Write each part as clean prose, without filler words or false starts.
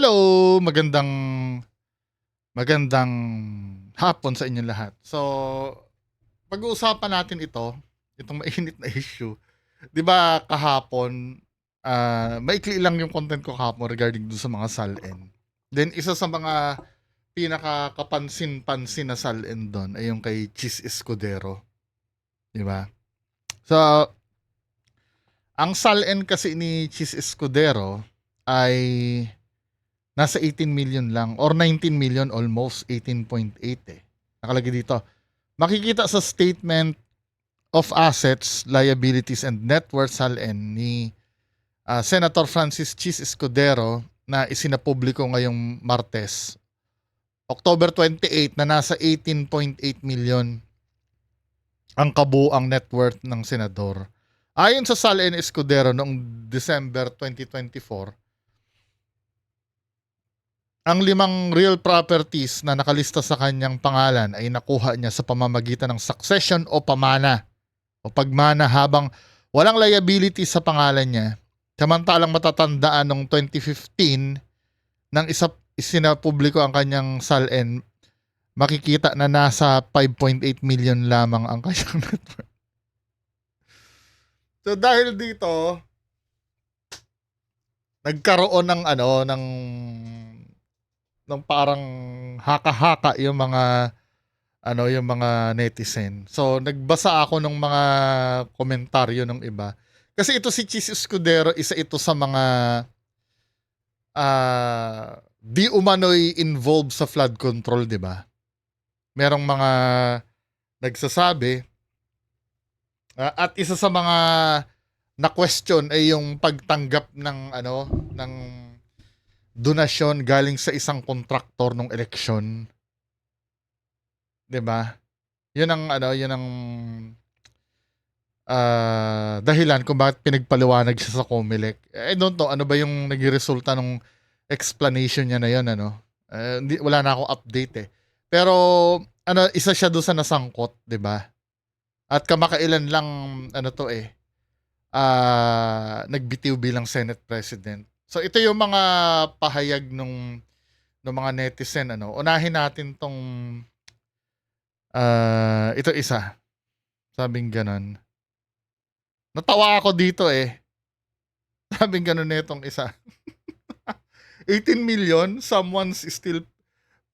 Hello! Magandang hapon sa inyong lahat. So, pag-uusapan natin itong mainit na issue. 'Di ba kahapon, maikli lang yung content ko kahapon regarding dun sa mga SALN. Then isa sa mga pinakakapansin-pansin na SALN doon ay yung kay Chis Escudero, 'di ba? So, ang SALN kasi ni Chis Escudero ay nasa 18 million lang or 19 million, almost 18.8 eh. Nakalagay dito. Makikita sa statement of assets, liabilities and net worth SALN ni Senator Francis Chis Escudero na isinapubliko ngayong Martes, October 28, na nasa 18.8 million ang kabuang net worth ng senador. Ayon sa SALN Escudero noong December 2024, ang 5 real properties na nakalista sa kanyang pangalan ay nakuha niya sa pamamagitan ng succession o pamana o pagmana habang walang liability sa pangalan niya. Samantalang matatandaan noong 2015 nang isinapubliko ang kanyang SALN, makikita na nasa 5.8 million lamang ang kanyang net worth. So dahil dito, nagkaroon ng parang haka-haka yung mga netizen. So nagbasa ako ng mga komentaryo ng iba. Kasi ito si Chis Escudero, isa ito sa mga di umano'y involved sa flood control, 'di ba? Merong mga nagsasabi at isa sa mga na question ay yung pagtanggap ng donasyon galing sa isang kontraktor ng eleksyon. 'Di ba? 'Yun ang dahilan kung bakit pinagpaliwanag siya sa COMELEC. I don't know ano ba yung naging resulta ng explanation niya na 'yon, wala na akong update eh. Pero isa siya doon sa nasangkot, 'di ba? At kamakailan lang nagbitiw bilang Senate President. So ito yung mga pahayag ng mga netizen. Unahin natin tong ito isa. Sabing ganon. Natawa ako dito eh. Sabing ganon netong isa. 18 million, someone's still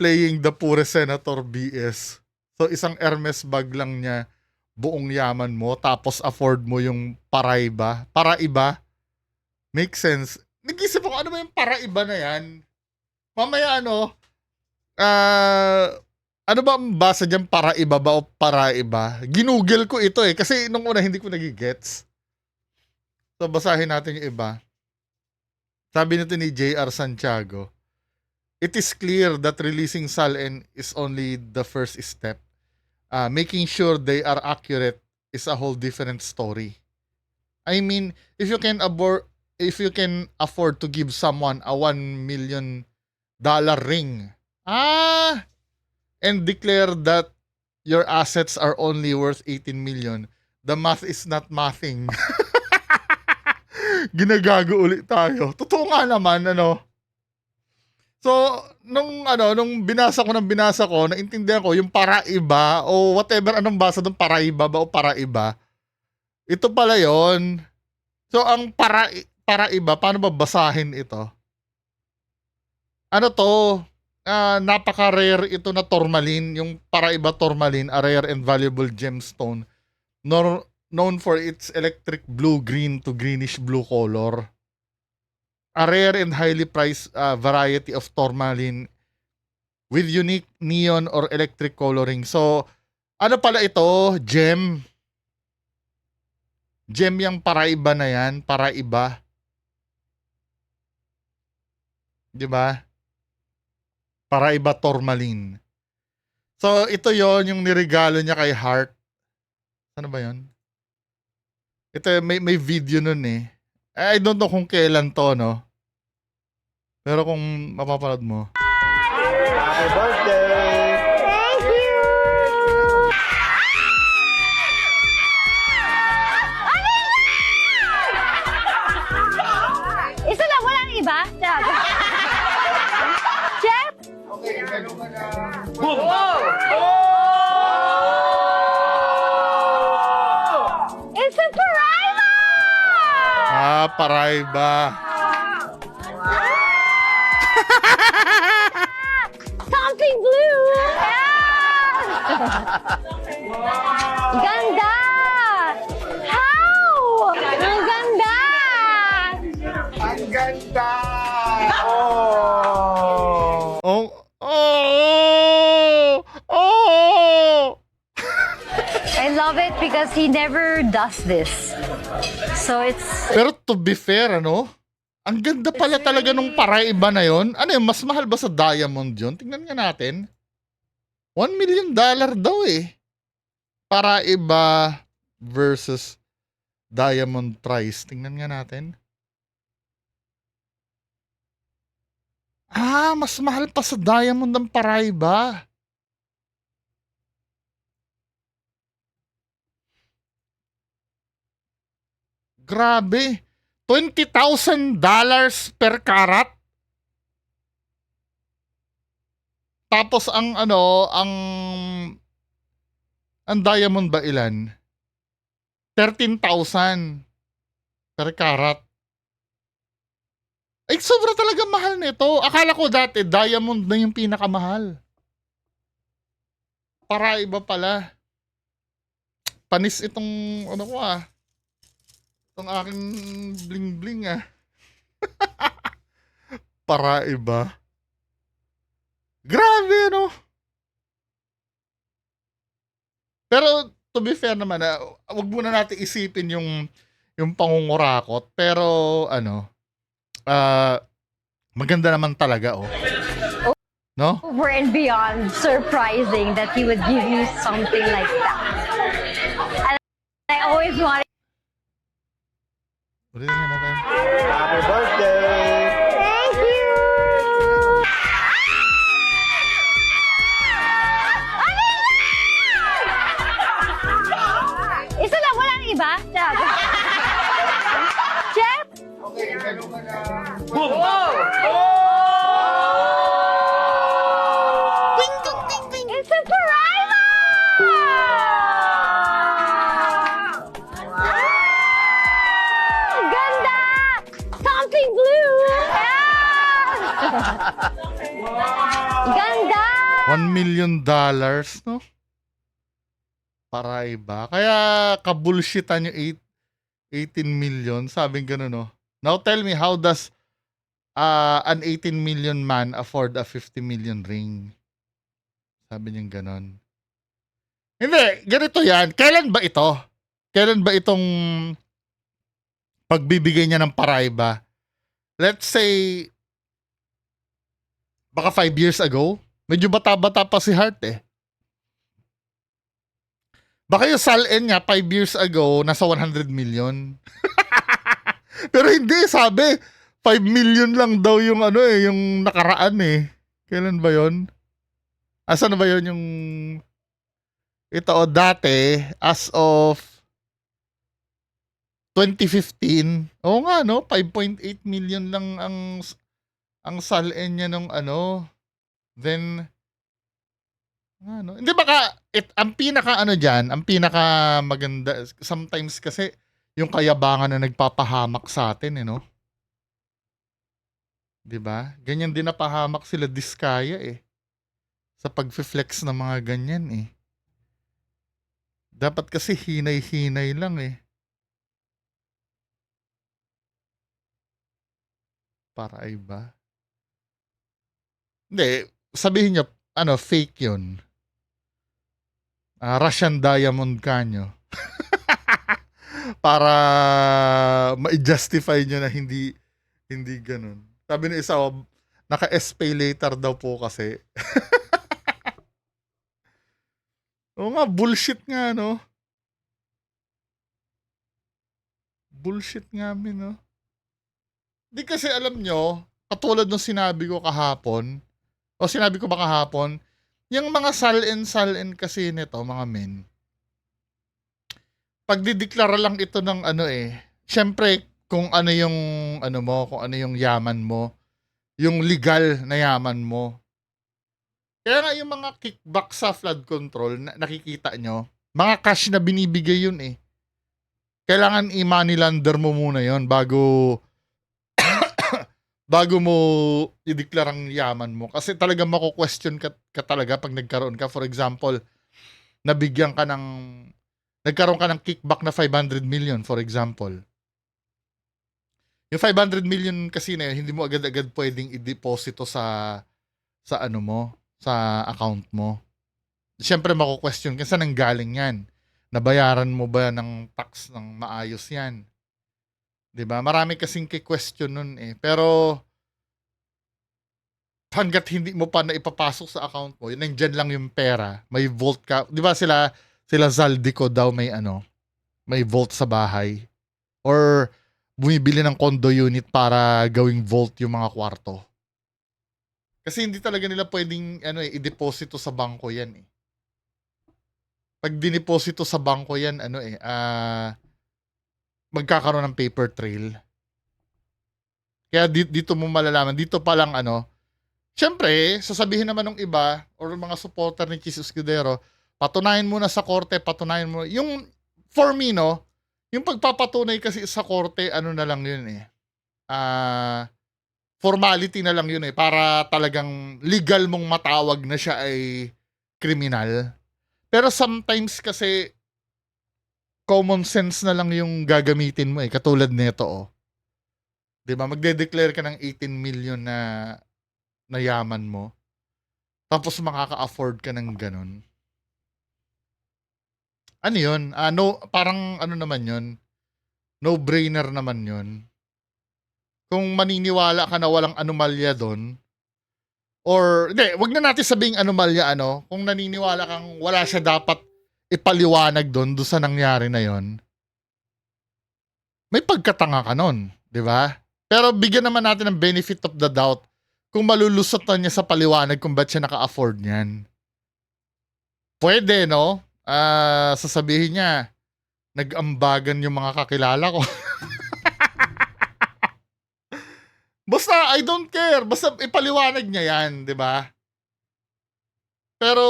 playing the poorest senator BS. So isang Hermes bag lang niya, buong yaman mo, tapos afford mo yung paraiba. Make sense. Nag-isip ako, ano ba yung paraiba na yan? Mamaya ano ba ang basa dyan, paraiba ba o paraiba? Ginugel ko ito eh, kasi nung una hindi ko nagigets. So basahin natin yung iba. Sabi nito ni J.R. Santiago, "It is clear that releasing SALN is only the first step. Making sure they are accurate is a whole different story. I mean, if you can afford to give someone a $1 million ring, and declare that your assets are only worth 18 million, the math is not mathing." Ginagago ulit tayo. Totoo nga naman, So, nung binasa ko, naintindihan ko yung paraiba o whatever anong basa doon, paraiba ba o paraiba. Ito pala yon. So, ang paraiba, paano ba basahin ito? Napaka-rare ito na tourmaline, yung paraiba tourmaline, a rare and valuable gemstone known for its electric blue-green to greenish-blue color. A rare and highly priced variety of tourmaline with unique neon or electric coloring. So, ano pala ito? Gem yung paraiba na yan, paraiba. 'Di ba? Paraiba tourmaline. So, ito yon yung niregalo niya kay Hart. Ano ba yon? Ito, may video nun eh. I don't know kung kailan to, no? Pero kung mapapanood mo. Happy birthday! Thank you! Isa lang, walang iba? It's a Paraiba! Paraiba. Something blue! Yeah! Ganda! How? Ang ganda! Ang ganda! Oh! Oh, oh, oh. I love it because he never does this. So it's... Pero to be fair, ano? Ang ganda pala talaga nung Paraiba na yon. Ano yun, mas mahal ba sa diamond yun? Tingnan nga natin. $1 million daw eh. Paraiba versus diamond price. Tingnan nga natin. Mas mahal pa sa diamond ang Paraiba. Grabe. $20,000 per karat. Tapos ang diamond ba ilan? 13,000 per karat. Ay, sobra talaga mahal nito. Akala ko dati diamond na yung pinakamahal. Paraiba pala. Panis itong itong aking bling-bling Paraiba. Grabe, no? Pero, to be fair naman, wag muna natin isipin yung pangungurakot. Pero, maganda naman talaga, oh. No? Over and beyond surprising that he would give you something like that. And I always wanted... Ulitin nga natin. Happy birthday! Thank you! Ano yan? Isa lang, walang iba? Chef? Ding, ding, ding, ding. It's a Paraiba! Ganda! Something blue! Yeah! Ganda! $1 million, no? Paraiba. Kaya kabulshitan yung 18 million. Sabing gano'n, no? Now tell me, how does an 18 million man afford a 50 million ring? Sabi niyang gano'n. Hindi, ganito yan. Kailan ba ito? Kailan ba itong pagbibigay niya ng Paraiba? Let's say, baka 5 years ago. Medyo bata-bata pa si Hart eh. Baka yung SALN niya 5 years ago nasa 100 million. Pero hindi, sabi 5 million lang daw yung yung nakaraan eh. Kailan ba yon? Asan na ba yon yung ito dati as of 2015? Oo nga no, 5.8 million lang ang SALN niya nung then hindi baka ang pinaka diyan, ang pinaka maganda sometimes kasi yung kayabangan na nagpapahamak sa atin, 'Di ba? Ganyan din napahamak sila Diskaya eh. Sa pag-flex ng mga ganyan eh. Dapat kasi hinay-hinay lang eh. Paraiba. Hindi, sabihin niyo fake 'yun. Russian diamond kanyo. Para ma-justify nyo na hindi ganun. Sabi ni isa, naka-SPay later daw po kasi. Oo nga, bullshit nga, no? Bullshit nga, no? Di kasi alam nyo, katulad ng sinabi ko kahapon, o sinabi ko ba kahapon, yung mga salin kasi nito, mga men, pagdideklara lang ito ng syempre, kung ano yung kung ano yung yaman mo, yung legal na yaman mo. Kaya nga yung mga kickback sa flood control, nakikita nyo, mga cash na binibigay yun eh. Kailangan i-money lander mo muna yun bago mo i-declare ang yaman mo. Kasi talagang mako-question ka talaga pag nagkaroon ka. For example, nagkaroon ka ng kickback na 500 million, for example. Yung 500 million kasi na yun, hindi mo agad-agad pwedeng i-deposito sa ano mo, sa account mo. Siyempre mako-question ka, saan nanggaling yan? Nabayaran mo ba ng tax ng maayos yan? 'Di ba? Marami kasing ki-question nun eh. Pero hangga't hindi mo pa naipapasok sa account mo, yun, nandyan lang yung pera, may vault ka. 'Di ba sila Zaldico daw may vault sa bahay or bumibili ng condo unit para gawing vault yung mga kwarto. Kasi hindi talaga nila pwedeng i-deposito sa bangko yan eh. Pag dineposito sa bangko yan, magkakaroon ng paper trail. Kaya dito mo malalaman, dito pa lang syempre, sasabihin naman ng iba or mga supporter ni Chis Escudero, patunayan mo na sa korte, patunayan mo. Yung, for me, no, yung pagpapatunay kasi sa korte, na lang yun eh. Formality na lang yun eh, para talagang legal mong matawag na siya ay kriminal. Pero sometimes kasi, common sense na lang yung gagamitin mo eh, katulad nito oh. 'Di ba? Magde-declare ka ng 18 million na yaman mo. Tapos makaka-afford ka ng ganun. Ano 'yun? No, parang naman 'yun. No-brainer naman 'yun. Kung maniniwala ka na walang anomalya doon, or hindi, wag na natin sabing anomalya kung naniniwala kang wala siya dapat ipaliwanag doon sa nangyari na 'yon. May pagkatanga ka nun, 'di ba? Pero bigyan naman natin ng benefit of the doubt kung malulusot na niya sa paliwanag kung ba't siya naka-afford niyan. Pwede, no? Sasabihin niya, nag-ambagan yung mga kakilala ko. Basta, I don't care. Basta ipaliwanag niya yan, di ba? Pero,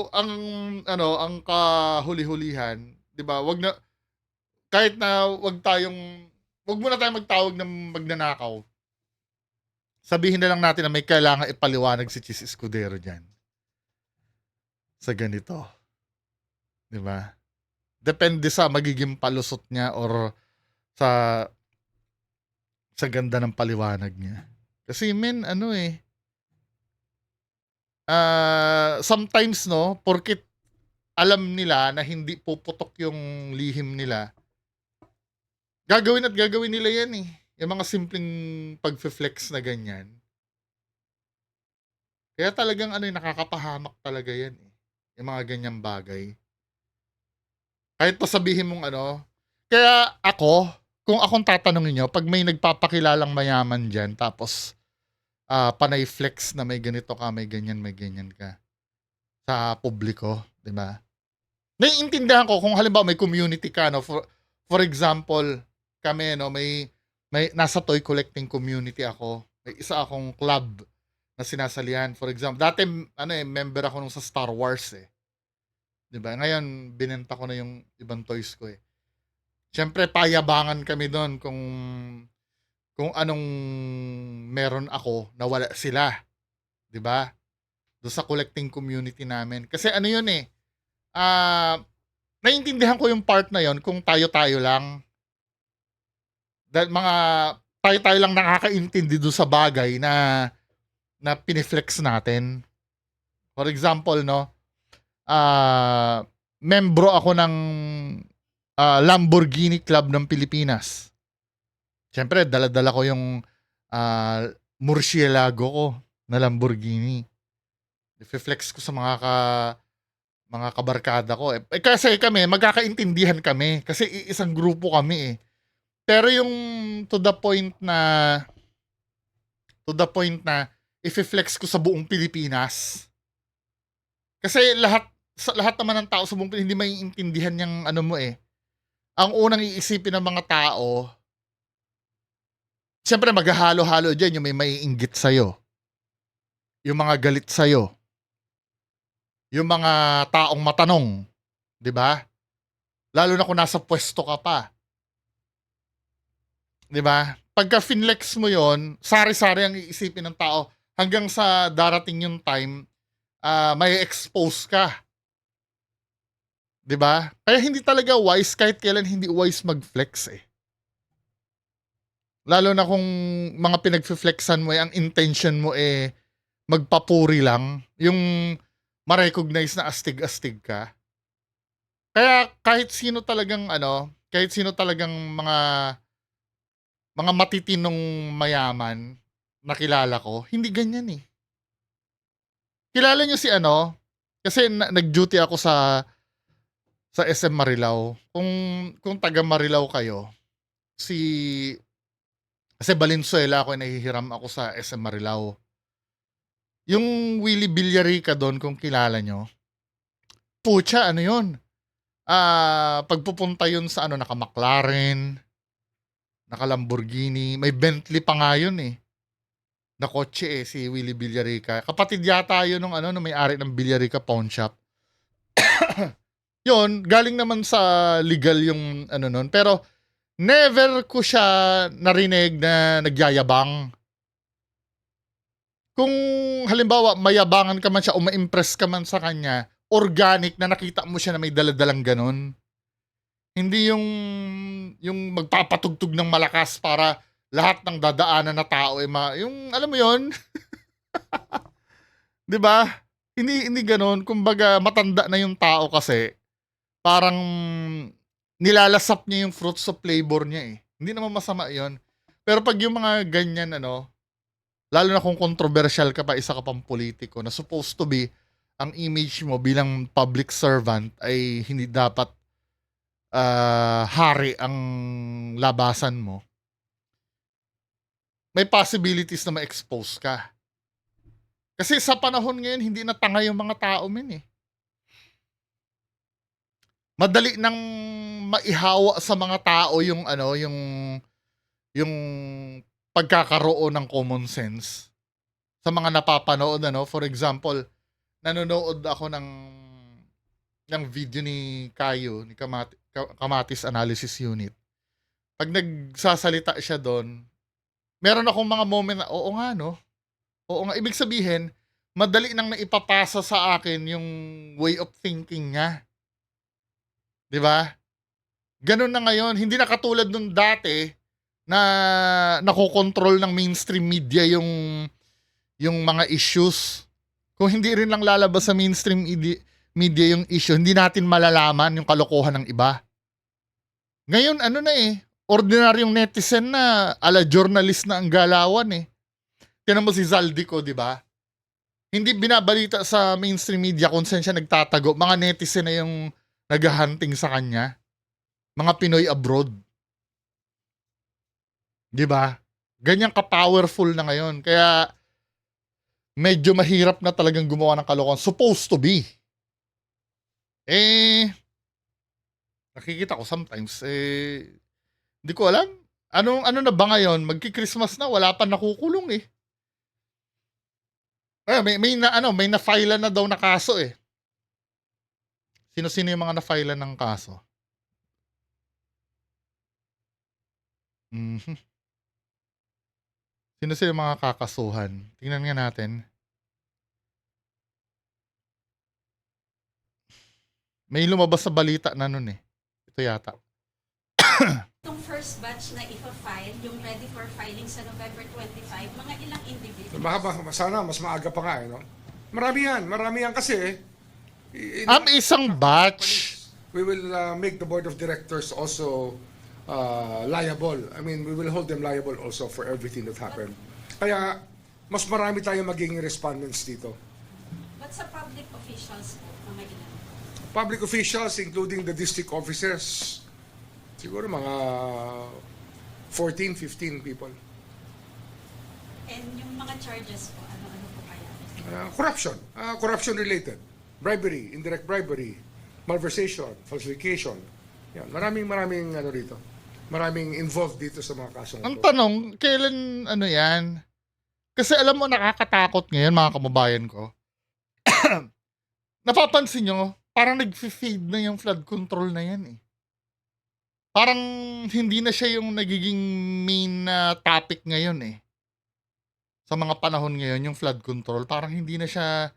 ang kahuli-hulihan, di ba, kahit na wag muna tayong magtawag ng magnanakaw. Sabihin na lang natin na may kailangan ipaliwanag si Chis Escudero dyan. Sa ganito. Di ba? Depende sa magiging palusot niya or sa ganda ng paliwanag niya. Kasi sometimes no, porkit alam nila na hindi puputok yung lihim nila, gagawin nila yan eh. Yung mga simpleng pag-flex na ganyan. Kaya talagang nakakapahamak talaga yan eh. Yung mga ganyang bagay. Kahit pa sabihin mong kaya ako, kung akong tatanungin nyo, pag may nagpapakilalang mayaman dyan, tapos panay flex na may ganito ka, may ganyan ka sa publiko, di ba? Naiintindihan ko kung halimbawa may community ka, no? For example, kami, no, may nasa toy collecting community ako. May isa akong club na sinasalihan. For example, dati member ako nung sa Star Wars eh. 'Di ba? Ngayon binenta ko na yung ibang toys ko eh. Siyempre payabangan kami doon kung anong meron ako na wala sila. 'Di ba? Doon sa collecting community namin. Kasi yun eh. Naiintindihan ko yung part na yon kung tayo-tayo lang. Dahil mga tayo lang nakakaintindi doon sa bagay na piniflex natin. For example, no, membro ako ng Lamborghini Club ng Pilipinas. Siyempre, dala-dala ko yung Murcielago ko na Lamborghini. I-flex ko sa mga kabarkada ko. Kasi kami, magkakaintindihan kami. Kasi isang grupo kami eh. Pero yung to the point na i-flex ko sa buong Pilipinas. Kasi lahat naman ng tao sa buong Pilipinas hindi maiintindihan yung mo eh. Ang unang iisipin ng mga tao, siyempre maghahalo-halo dyan yung may maiinggit sa'yo. Yung mga galit sa'yo. yung mga taong matanong, 'di ba? Lalo na kung nasa pwesto ka pa, 'di ba? Pagka finlex mo 'yon, sari-sari ang iisipin ng tao hanggang sa darating yung time, may expose ka, 'di ba? Kaya hindi talaga wise kahit kailan hindi wise mag-flex eh. Lalo na kung mga pinagfi-flexan mo, ang intention mo magpapuri lang, yung ma-recognize na astig-astig ka. Kaya kahit sino talagang kahit sino talagang mga matitinong mayaman na kilala ko, hindi ganyan eh. Kilala niyo si kasi nag-duty ako sa SM Marilao. Kung taga Marilao kayo, kasi Valenzuela ako, nahihiram ako sa SM Marilao. Yung Willie Villarica doon, kung kilala nyo, pucha, yun? Pagpupunta yun sa naka McLaren, naka Lamborghini, may Bentley pa nga yun eh. Na kotse si Willie Villarica. Kapatid yata yun nung nung may-ari ng Villarica Pawn Shop. Yun, galing naman sa legal yung nun. Pero, never ko siya narinig na nagyayabang. Kung halimbawa mayabangan ka man siya o ma-impress ka man sa kanya, organic na nakita mo siya na may daladalang ganon. Hindi yung magpapatugtog ng malakas para lahat ng dadaanan na tao yung alam mo yon. 'Di ba? Hindi ganon. Kumbaga matanda na yung tao kasi parang nilalasap niya yung fruits of labor niya eh. Hindi naman masama yon. Pero pag yung mga ganyan lalo na kung controversial ka pa, isa ka pang politiko na supposed to be ang image mo bilang public servant ay hindi dapat hari ang labasan mo, may possibilities na ma-expose ka. Kasi sa panahon ngayon, hindi na tanga yung mga tao eh. Madali nang maihawa sa mga tao yung yung pagkakaroon ng common sense sa mga napapanood For example, nanonood ako ng video ni Kayo, ni Kamatis Analysis Unit. Pag nagsasalita siya doon, meron akong mga moment na, oo nga oo nga, ibig sabihin, madali nang naipapasa sa akin yung way of thinking niya. 'Di ba? Ganun na ngayon, hindi na katulad nung dati na nakokontrol ng mainstream media yung mga issues. Kung hindi rin lang lalabas sa mainstream media yung issue, hindi natin malalaman yung kalokohan ng iba. Ngayon, ordinaryong netizen na, ala journalist na ang galawan eh. Tinan mo si Zaldico, di ba? Hindi binabalita sa mainstream media kung saan siya nagtatago. Mga netizen na yung naghahunting sa kanya. Mga Pinoy abroad. Di ba? Ganyan ka-powerful na ngayon. Kaya, medyo mahirap na talagang gumawa ng kalokohan. Supposed to be. Nakikita ko sometimes, hindi ko alam. Ano na ba ngayon? Magki-Christmas na, wala pa nakukulong eh. May na-file na daw na kaso eh. Sino-sino yung mga na-file ng kaso? Sino-sino yung mga kakasuhan? Tingnan nga natin. May lumabas sa balita na nun eh. Ito yata. Itong first batch na ipa-file, yung ready for filing sa November 25, mga ilang individuals? Sana mas maaga pa nga no? Marami yan kasi Isang batch. we will make the board of directors also liable. I mean, we will hold them liable also for everything that happened. Kaya mas marami tayong magiging respondents dito. But sa public officials po, mga ilan? Public officials, including the district officers, siguro mga 14, 15 people. And yung mga charges po, ano-ano po kaya? Corruption related. Bribery, indirect bribery, malversation, falsification. Yan, maraming rito. Maraming involved dito sa mga kaso na Ang to. tanong, kailan yan? Kasi alam mo, nakakatakot ngayon mga kababayan ko. napapansin nyo, parang nag-fade na yung flood control na yan eh. Parang hindi na siya yung nagiging main na topic ngayon eh. Sa mga panahon ngayon, yung flood control, parang hindi na siya,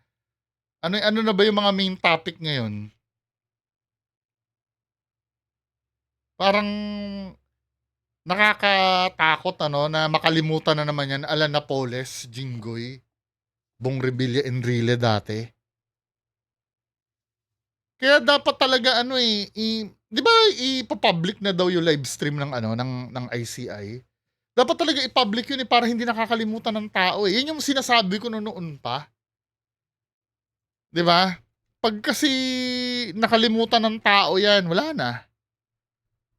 ano na ba yung mga main topic ngayon? Parang nakakatakot na makalimutan na naman yan, ala Napoles, Jinggoy, Bong Revilla, Enrile dati. Kaya dapat talaga di ba ipa-public na daw yung live stream ng ng ICI? Dapat talaga i-public yun para hindi nakakalimutan ng tao eh. Yan yung sinasabi ko noon pa. 'Di ba? Pag kasi nakalimutan ng tao yan, wala na.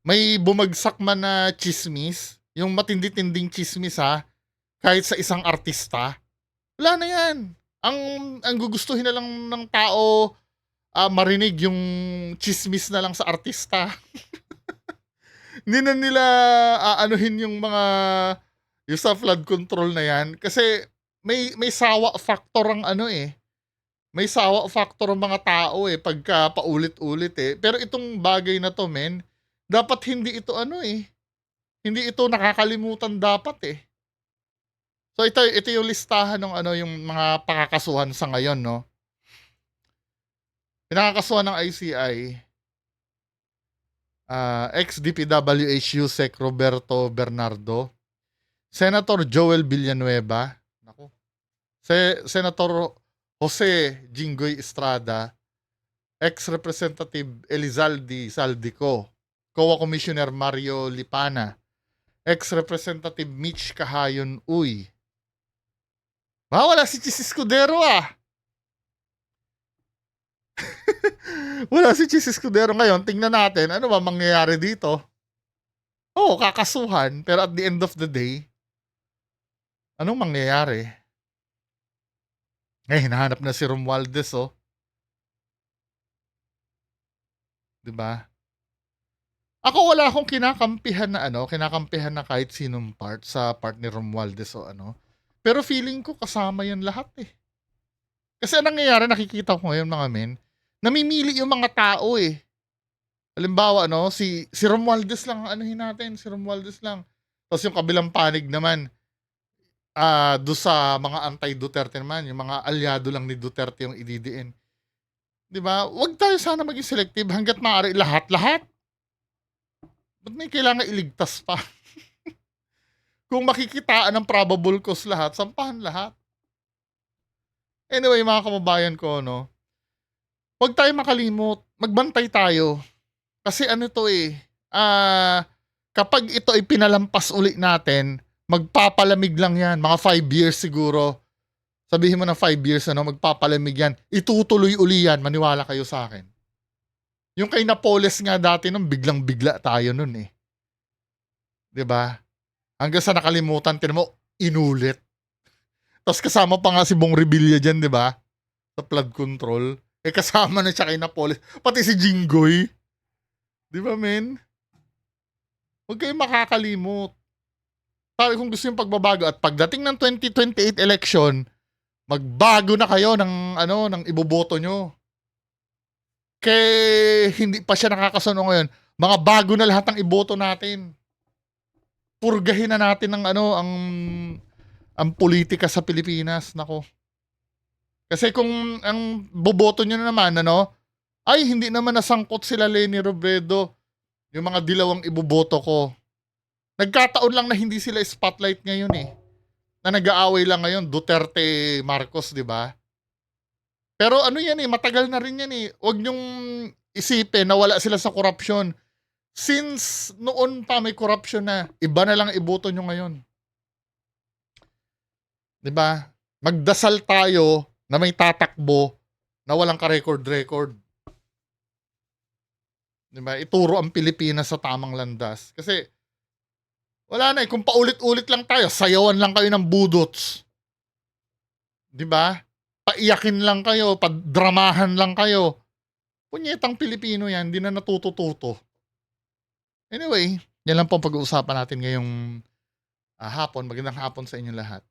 May bumagsak man na chismis, yung matindi-tinding chismis kahit sa isang artista, wala na yan. Ang gugustuhin na lang ng tao, marinig yung chismis na lang sa artista. Hindi na nila aanuhin yung mga yung sa flood control na yan. Kasi may sawa factor ang may sawa factor ang mga tao pagka paulit-ulit Pero itong bagay na to, men, dapat hindi ito hindi ito nakakalimutan dapat So ito yung listahan ng yung mga pakakasuhan sa ngayon, no. Pinakakasuhan ng ICI, ex-DPWH Yusek Roberto Bernardo, Senator Joel Villanueva, naku, Senator Jose Jinggoy Estrada, ex-Representative Elizalde Saldico, COA Commissioner Mario Lipana, ex-Representative Mitch Kahayon Uy. Wala si Chis Escudero Wala si Chis Escudero ngayon. Tingnan natin ano ba mangyayari dito. Kakasuhan, pero at the end of the day, anong mangyayari? Hinahanap na si Romualdez, 'Di ba? Ako wala akong kinakampihan na kahit sinong part sa part ni Romualdez Pero feeling ko kasama yan lahat Kasi anong nangyayari, nakikita ko ngayon mga men, namimili yung mga tao Halimbawa, si Romualdez lang ang anuhin natin, si Romualdez lang. Tapos yung kabilang panig naman, do sa mga anti-Duterte naman, yung mga alyado lang ni Duterte yung ididiin. 'Di ba? Huwag tayo sana maging selective hangga't maaari lahat-lahat. Ba't may kailangan iligtas pa? Kung makikitaan ng probable cause lahat, sampahan lahat. Anyway, mga kababayan ko, huwag tayo makalimot. Magbantay tayo. Kasi kapag ito ay pinalampas uli natin, magpapalamig lang yan. Mga 5 years siguro. Sabihin mo na 5 years, magpapalamig yan. Itutuloy uli yan. Maniwala kayo sa akin. Yung kay Napoles nga dati biglang-bigla tayo nun 'Di ba? Hanggang sa nakalimutan, tinan mo, inulit. Tapos kasama pa nga si Bong Revilla dyan, 'di ba? Sa flood control. Kasama na siya kay Napoles. Pati si Jinggoy. 'Di ba, men? Huwag kayong makakalimot. Sabi kung gusto yung pagbabago at pagdating ng 2028 election, magbago na kayo ng iboboto nyo. Kaya hindi pa siya nakakasuno ngayon. Mga bago na lahat ng iboto natin. Purgahin na natin ang politika sa Pilipinas, nako. Kasi kung ang boboto nyo na naman, ay hindi naman nasangkot sila Leni Robredo, yung mga dilawang iboboto ko. Nagkataon lang na hindi sila spotlight ngayon na nag-aaway lang ngayon, Duterte, Marcos, di ba? Pero matagal na rin yan Huwag nyong isipin na wala sila sa korupsyon. Since noon pa may corruption na, iba na lang iboto nyo ngayon. 'Di ba? Magdasal tayo na may tatakbo na walang ka-record-record. 'Di ba? Ituro ang Pilipinas sa tamang landas. Kasi wala na kung paulit-ulit lang tayo, sayawan lang kayo ng budots. 'Di ba? Paiyakin lang kayo, padramahan lang kayo. Punyetang Pilipino yan, hindi na natutututo. Anyway, yan lang po ang pag-uusapan natin ngayong hapon. Magandang hapon sa inyo lahat.